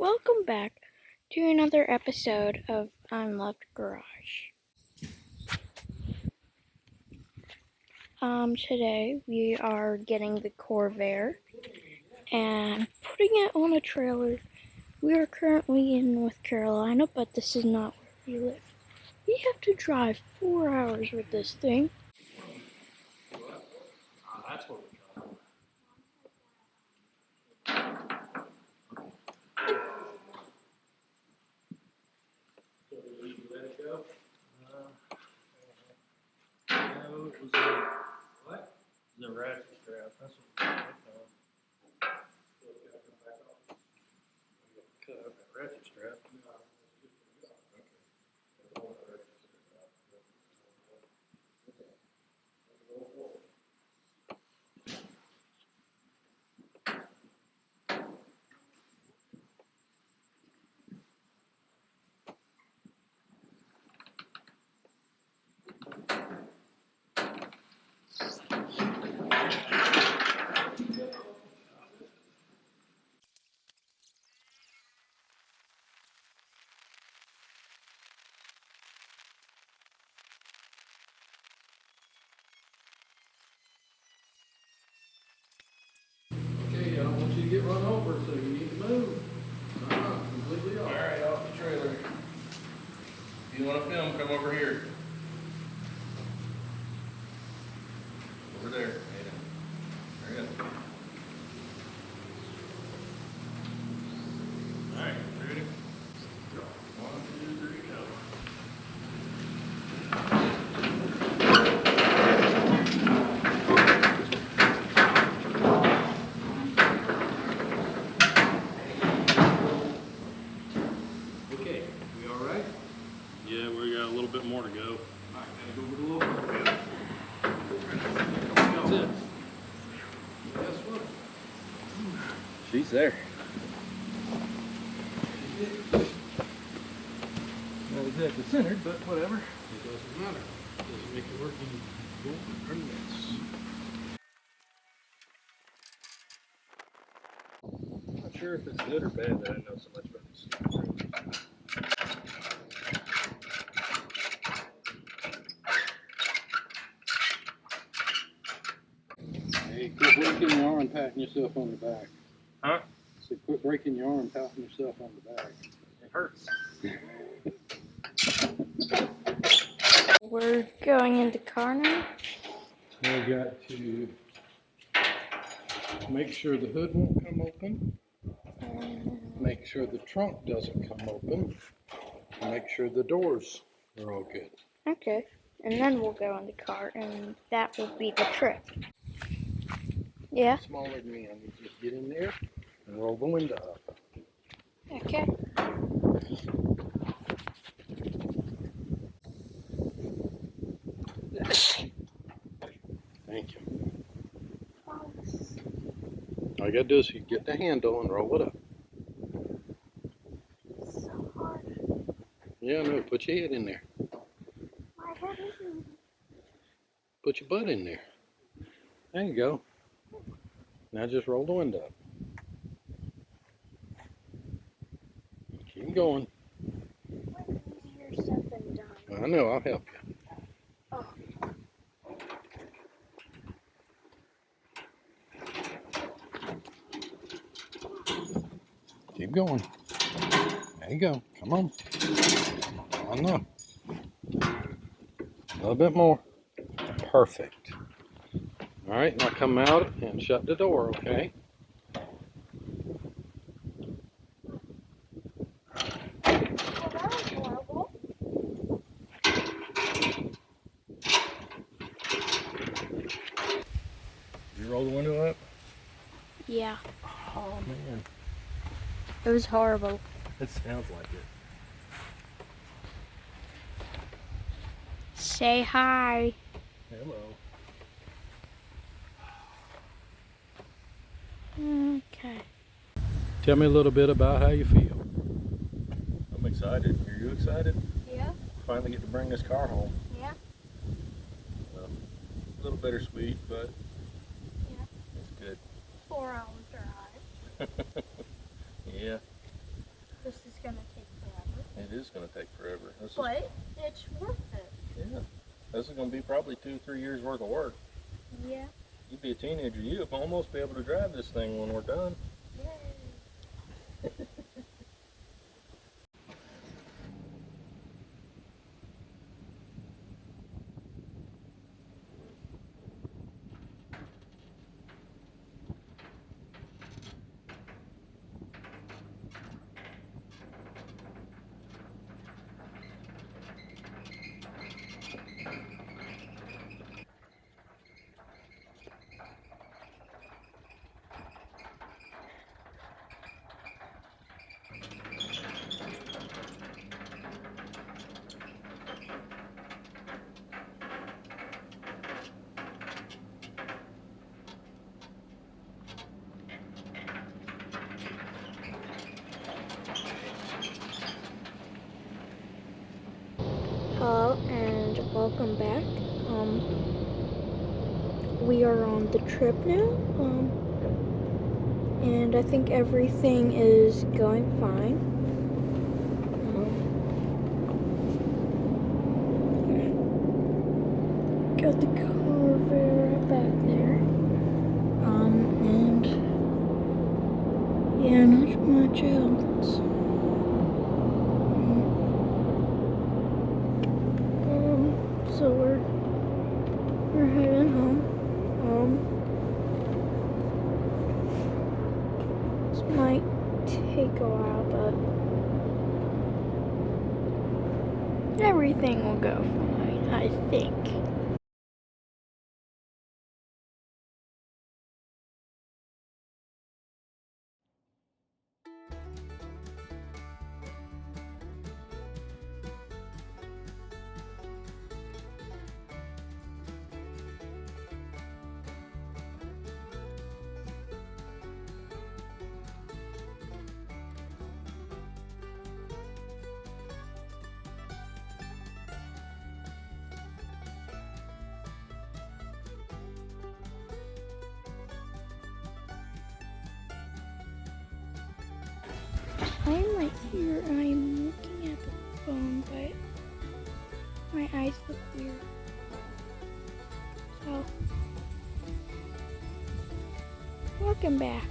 Welcome back to another episode of Unloved Garage. Today we are getting the Corvair and putting it on a trailer. We are currently in North Carolina, but this is not where we live. We have to drive 4 hours with this thing. That's what we're trying. So you let it go? No, it was a what? It was a ratchet strap. That's what it was. Cut out that ratchet strap. Okay, I don't want you to get run over, so you need to move. Completely off. Alright, off the trailer. If you want to film, come over here. Over there. There you go. Alright, ready? 1, 2, 3, go. Okay, we all right? Yeah, we got a little bit more to go. All right, gotta go with a little bit. That's it. Guess what? She's there. Not exactly centered, but whatever. It doesn't matter. It doesn't make it work any more or less. I'm not sure if it's good or bad that I know so much about these screws. Hey, quit breaking your arm, patting yourself on the back. Huh? So quit breaking your arm, patting yourself on the back. It hurts. We're going into car now. We got to make sure the hood won't come open, make sure the trunk doesn't come open, and make sure the doors are all good. Okay, and then we'll go in the car, and that will be the trip. Yeah? Smaller than me, I need you to get in there and roll the window up. Okay. Thank you. All you gotta do is you get the handle and roll it up. So hard. Yeah, no, put your head in there. My head isn't. Put your butt in there. There you go. Now just roll the window up. Keep going. Easier said than done. I know, I'll help you. Oh. Keep going. There you go. Come on. I know. A little bit more. Perfect. All right, now come out and shut the door, okay? Well, that was horrible. You roll the window up? Yeah, Oh man. it was horrible. It sounds like it. Say hi. Hello. Okay. Tell me a little bit about how you feel. I'm excited. Are you excited? Yeah? Finally get to bring this car home. Yeah? A little bittersweet, but Yeah. it's good. 4 hour drive. Yeah. It is gonna take forever. But it's worth it. Yeah. This is gonna be probably 2-3 years worth of work. Yeah. You'd be a teenager, you'd almost be able to drive this thing when we're done. Yay. Hello and welcome back. We are on the trip now, and I think everything is going fine. Got the Corvair back there, and yeah, not much else. So we're heading home. This might take a while, but everything will go fine, I think. I'm right here and I'm looking at the phone, but my eyes look weird. So, welcome back.